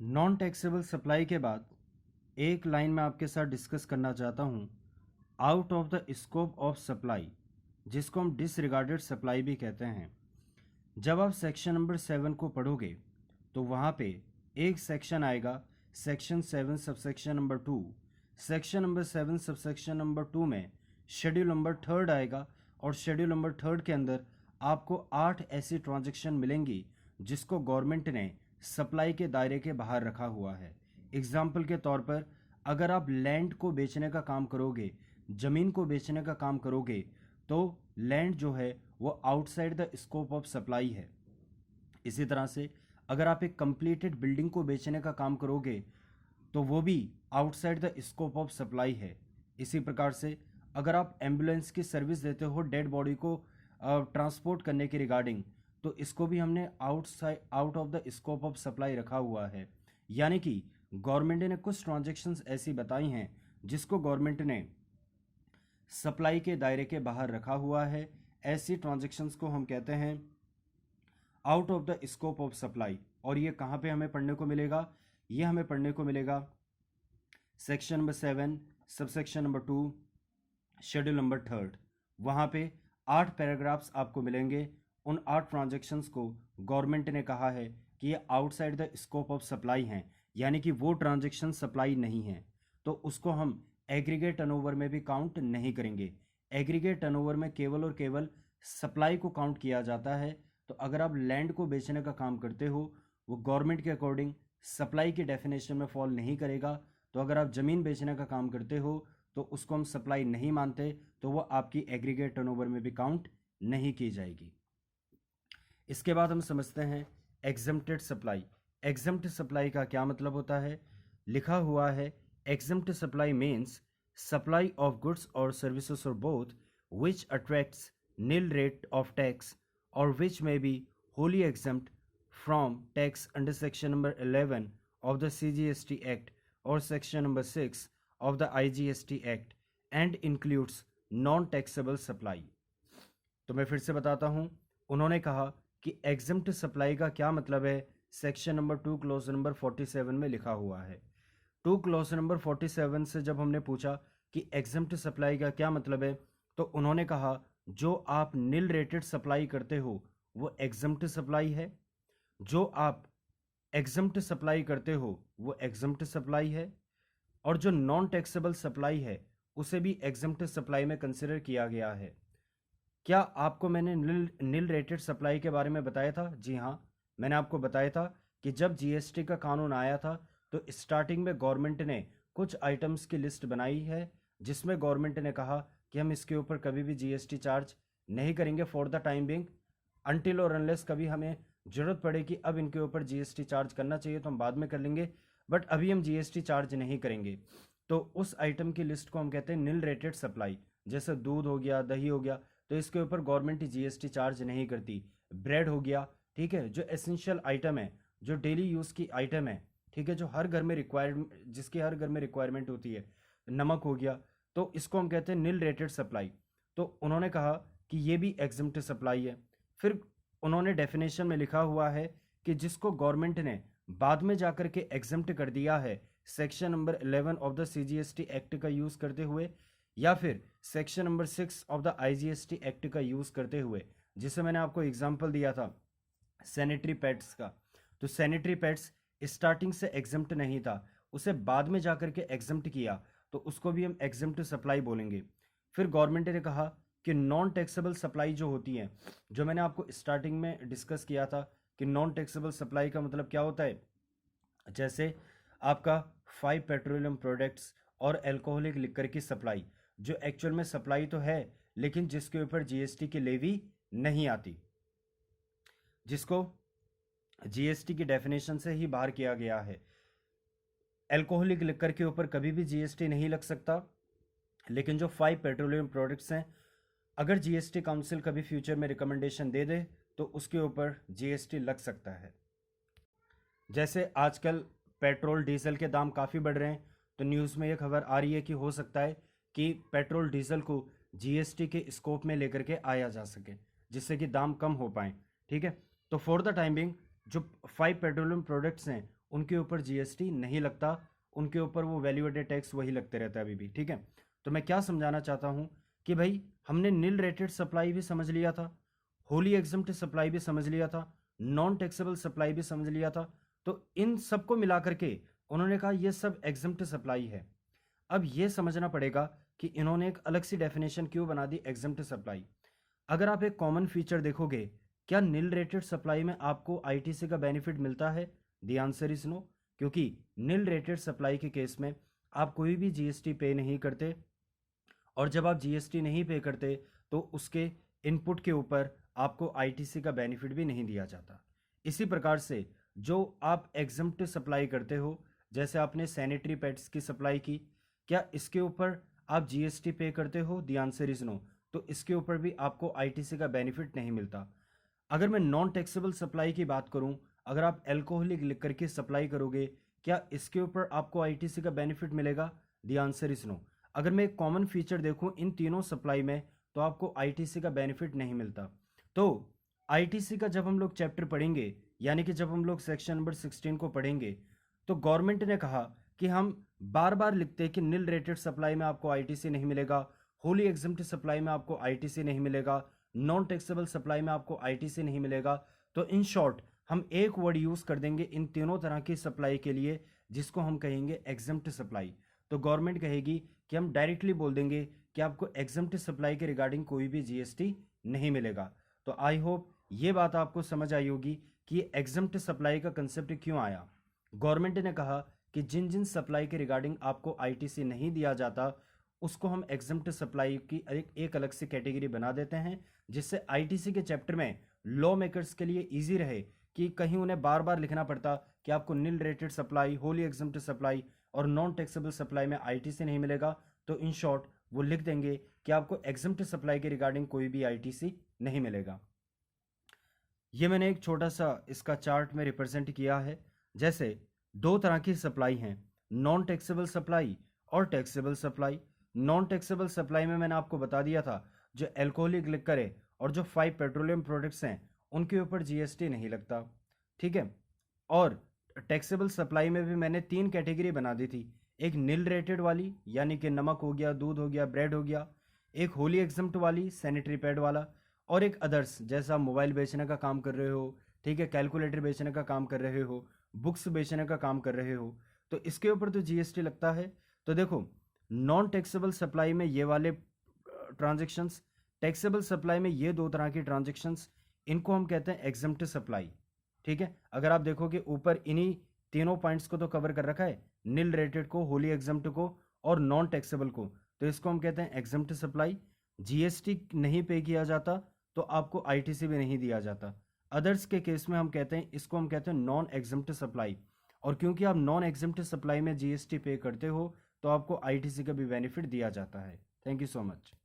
Non taxable supply के बाद एक लाइन में आपके साथ डिस्कस करना चाहता हूँ out of the scope of supply, जिसको हम डिसरिगार्डेड सप्लाई भी कहते हैं। जब आप सेक्शन नंबर 7 को पढ़ोगे तो वहाँ पे एक सेक्शन आएगा section 7 subsection number 2। Section number 7 subsection number 2 में शेड्यूल नंबर 3 आएगा और शेड्यूल नंबर 3 के अंदर आपको 8 ऐसी ट्रांजैक्शन मिलेंगी जिसको गवर्नमेंट ने सप्लाई के दायरे के बाहर रखा हुआ है। एग्जाम्पल के तौर पर अगर आप लैंड को बेचने का काम करोगे, ज़मीन को बेचने का काम करोगे, तो लैंड जो है वो outside the scope of supply है। इसी तरह से अगर आप एक कंप्लीटेड बिल्डिंग को बेचने का काम करोगे तो वो भी outside the scope of supply है। इसी प्रकार से अगर आप एम्बुलेंस की सर्विस देते हो डेड बॉडी को ट्रांसपोर्ट करने के रिगार्डिंग, तो इसको भी हमने out of the scope of supply रखा हुआ है। यानी कि गवर्नमेंट ने कुछ ट्रांजैक्शंस ऐसी बताई हैं जिसको गवर्नमेंट ने सप्लाई के दायरे के बाहर रखा हुआ है। ऐसी ट्रांजैक्शंस को हम कहते हैं out of the scope of supply. और ये कहाँ पे हमें पढ़ने को मिलेगा? ये हमें पढ़ने को मिलेगा section number 7 subsection number 2 schedule number 3। वहाँ पे 8 पैराग्राफ्स आपको मिलेंगे। उन 8 ट्रांजैक्शंस को गवर्नमेंट ने कहा है कि ये outside the scope of supply हैं, यानी कि वो ट्रांजैक्शन सप्लाई नहीं है, तो उसको हम एग्रीगेट टर्नओवर में भी काउंट नहीं करेंगे। एग्रीगेट टर्नओवर में केवल और केवल सप्लाई को काउंट किया जाता है। तो अगर आप लैंड को बेचने का काम करते हो, वो गवर्नमेंट के अकॉर्डिंग सप्लाई की डेफिनेशन में फॉल नहीं करेगा। तो अगर आप ज़मीन बेचने का काम करते हो तो उसको हम सप्लाई नहीं मानते, तो वो आपकी एग्रीगेट टर्नओवर में भी काउंट नहीं की जाएगी। इसके बाद हम समझते हैं एग्जम्प्टेड सप्लाई। एग्जम्प्ट सप्लाई का क्या मतलब होता है? लिखा हुआ है exempt supply means supply of goods और सर्विसेज और both which attracts nil rate of tax or which may be wholly exempt from tax under section number 11 of the CGST Act or section number 6 of the IGST Act and includes non-taxable supply। तो मैं फिर से बताता हूँ, उन्होंने कहा कि exempt supply का क्या मतलब है। सेक्शन नंबर 2 क्लॉज नंबर 47 में लिखा हुआ है। 2 क्लॉज नंबर 47 से जब हमने पूछा कि एग्जम्प्ट सप्लाई का क्या मतलब है, तो उन्होंने कहा जो आप नील रेटेड सप्लाई करते हो वो एग्जम्प्ट सप्लाई है, जो आप एग्जम्प्ट सप्लाई करते हो वो एग्जम्प्ट सप्लाई है, और जो नॉन टैक्सेबल सप्लाई है उसे भी एग्जम्प्ट सप्लाई में कंसिडर किया गया है। क्या आपको मैंने नील रेटेड सप्लाई के बारे में बताया था? जी हाँ, मैंने आपको बताया था कि जब जीएसटी का कानून आया था तो स्टार्टिंग में गवर्नमेंट ने कुछ आइटम्स की लिस्ट बनाई है जिसमें गवर्नमेंट ने कहा कि हम इसके ऊपर कभी भी जीएसटी चार्ज नहीं करेंगे for the time being, until और अनलेस कभी हमें ज़रूरत पड़े कि अब इनके ऊपर जीएसटी चार्ज करना चाहिए तो हम बाद में कर लेंगे, बट अभी हम जीएसटी चार्ज नहीं करेंगे। तो उस आइटम की लिस्ट को हम कहते हैं नील रेटेड सप्लाई। जैसे दूध हो गया, दही हो गया, तो इसके ऊपर गवर्नमेंट जीएसटी चार्ज नहीं करती। ब्रेड हो गया, ठीक है, जो एसेंशियल आइटम है, जो डेली यूज़ की आइटम है, ठीक है, जो हर घर में जिसकी हर घर में रिक्वायरमेंट होती है, नमक हो गया, तो इसको हम कहते हैं नील रेटेड सप्लाई। तो उन्होंने कहा कि ये भी एग्जम्प्ट सप्लाई है। फिर उन्होंने डेफिनेशन में लिखा हुआ है कि जिसको गवर्नमेंट ने बाद में जाकर के एग्जम्प्ट कर दिया है section number 11 of the CGST act का यूज़ करते हुए, या फिर section number 6 of the IGST act का यूज़ करते हुए, जिसे मैंने आपको एग्जाम्पल दिया था सैनिटरी पैड्स का। तो सैनिटरी पैड्स स्टार्टिंग से एग्जम्प्ट नहीं था, उसे बाद में जाकर के एग्जम्प्ट किया, तो उसको भी हम एग्जम्प्ट सप्लाई बोलेंगे। फिर गवर्नमेंट ने कहा कि नॉन टैक्सेबल सप्लाई जो होती है, जो मैंने आपको स्टार्टिंग में डिस्कस किया था कि नॉन टैक्सेबल सप्लाई का मतलब क्या होता है, जैसे आपका 5 पेट्रोलियम प्रोडक्ट्स और अल्कोहलिक लिकर की सप्लाई, जो एक्चुअल में सप्लाई तो है लेकिन जिसके ऊपर जीएसटी की लेवी नहीं आती, जिसको जीएसटी की डेफिनेशन से ही बाहर किया गया है। अल्कोहलिक लिकर के ऊपर कभी भी जीएसटी नहीं लग सकता, लेकिन जो 5 पेट्रोलियम प्रोडक्ट्स हैं, अगर जीएसटी काउंसिल कभी फ्यूचर में रिकमेंडेशन दे दे तो उसके ऊपर जीएसटी लग सकता है। जैसे आजकल पेट्रोल डीजल के दाम काफ़ी बढ़ रहे हैं, तो न्यूज़ में ये खबर आ रही है कि हो सकता है कि पेट्रोल डीजल को जीएसटी के स्कोप में लेकर के आया जा सके, जिससे कि दाम कम हो पाए, ठीक है। तो फॉर द टाइम बिंग जो 5 पेट्रोलियम प्रोडक्ट्स हैं उनके ऊपर जीएसटी नहीं लगता, उनके ऊपर वो वैल्यू एडेड टैक्स वही लगते रहता है अभी भी। ठीक है, तो मैं क्या समझाना चाहता हूँ कि भाई हमने नील रेटेड सप्लाई भी समझ लिया था, होली एग्जम्प्ट सप्लाई भी समझ लिया था, नॉन टैक्सेबल सप्लाई भी समझ लिया था। तो इन सबको मिला करके उन्होंने कहा ये सब एग्जम्प्ट सप्लाई है। अब ये समझना पड़ेगा कि इन्होंने एक अलग सी डेफिनेशन क्यों बना दी एग्जम्प्ट सप्लाई। अगर आप एक कॉमन फीचर देखोगे, क्या नील रेटेड सप्लाई में आपको आईटीसी का बेनिफिट मिलता है? द आंसर इज नो, क्योंकि नील रेटेड सप्लाई के केस में आप कोई भी जीएसटी पे नहीं करते, और जब आप जीएसटी नहीं पे करते तो उसके इनपुट के ऊपर आपको आईटीसी का बेनिफिट भी नहीं दिया जाता। इसी प्रकार से जो आप एग्जम्प्ट सप्लाई करते हो, जैसे आपने सैनिटरी पैड्स की सप्लाई की, क्या इसके ऊपर आप जीएसटी पे करते हो? द आंसर इज नो, तो इसके ऊपर भी आपको आईटीसी का बेनिफिट नहीं मिलता। अगर मैं नॉन टैक्सेबल सप्लाई की बात करूं, अगर आप अल्कोहलिक लिकर की सप्लाई करोगे, क्या इसके ऊपर आपको आईटीसी का बेनिफिट मिलेगा? The answer is no. अगर मैं एक कॉमन फीचर देखूं इन तीनों सप्लाई में, तो आपको आईटीसी का बेनिफिट नहीं मिलता। तो आईटीसी का जब हम लोग चैप्टर पढ़ेंगे, यानी कि जब हम लोग सेक्शन नंबर 16 को पढ़ेंगे, तो गवर्नमेंट ने कहा कि हम बार बार लिखते हैं कि नील रेटेड सप्लाई में आपको आईटीसी नहीं मिलेगा, होली एग्जम्प्ट सप्लाई में आपको आईटीसी नहीं मिलेगा, नॉन टैक्सेबल सप्लाई में आपको आईटीसी नहीं मिलेगा। तो इन शॉर्ट हम एक वर्ड यूज कर देंगे इन तीनों तरह की सप्लाई के लिए, जिसको हम कहेंगे एग्जम्प्ट सप्लाई। तो गवर्नमेंट कहेगी कि हम डायरेक्टली बोल देंगे कि आपको एग्जम्प्ट सप्लाई के रिगार्डिंग कोई भी जीएसटी नहीं मिलेगा। तो आई होप ये बात आपको समझ आई होगी कि एग्जम्प्ट सप्लाई का कंसेप्ट क्यों आया। गवर्नमेंट ने कहा कि जिन जिन सप्लाई के रिगार्डिंग आपको आईटीसी नहीं दिया जाता, उसको हम एग्जम्प्ट सप्लाई की एक अलग से कैटेगरी बना देते हैं, जिससे आईटीसी के चैप्टर में लॉ मेकर्स के लिए इजी रहे कि कहीं उन्हें बार बार लिखना पड़ता कि आपको nil rated supply, wholly exempt supply और नॉन टैक्सेबल सप्लाई में आईटीसी नहीं मिलेगा। तो इन शॉर्ट वो लिख देंगे कि आपको एग्जम्प्ट सप्लाई के रिगार्डिंग कोई भी आईटीसी नहीं मिलेगा। ये मैंने एक छोटा सा इसका चार्ट में रिप्रेजेंट किया है। जैसे दो तरह की सप्लाई हैं, नॉन टैक्सेबल सप्लाई और taxable supply. Non taxable supply में मैंने आपको बता दिया था जो अल्कोहलिक लिकर है और जो 5 पेट्रोलियम प्रोडक्ट्स हैं उनके ऊपर जीएसटी नहीं लगता। ठीक है, और टैक्सेबल सप्लाई में भी मैंने 3 कैटेगरी बना दी थी, एक नील रेटेड वाली यानी कि नमक हो गया, दूध हो गया, ब्रेड हो गया, एक होली एग्जम्प्ट वाली सैनिटरी पैड वाला, और एक अदर्स जैसा मोबाइल बेचने का काम कर रहे हो, ठीक है, कैलकुलेटर बेचने का काम कर रहे हो, बुक्स बेचने का काम कर रहे हो, तो इसके ऊपर तो जीएसटी लगता है। तो देखो नॉन टैक्सेबल सप्लाई में ये वाले ट्रांजेक्शन्स, टैक्सेबल सप्लाई में ये दो तरह की ट्रांजेक्शन्स, इनको हम कहते हैं एग्जम्प्ट सप्लाई। ठीक है, अगर आप देखोगे ऊपर इन्हीं तीनों पॉइंट्स को तो कवर कर रखा है, नील रेटेड को, होली एग्जम्प्ट को और नॉन टैक्सेबल को, तो इसको हम कहते हैं एग्जम्प्ट सप्लाई। जीएसटी नहीं पे किया जाता तो आपको आईटीसी भी नहीं दिया जाता। अदर्स के केस में हम कहते हैं, इसको हम कहते हैं नॉन एग्जम्प्ट सप्लाई, और क्योंकि आप नॉन एग्जम्प्ट सप्लाई में जीएसटी पे करते हो तो आपको आईटीसी का भी बेनिफिट दिया जाता है। Thank you so much.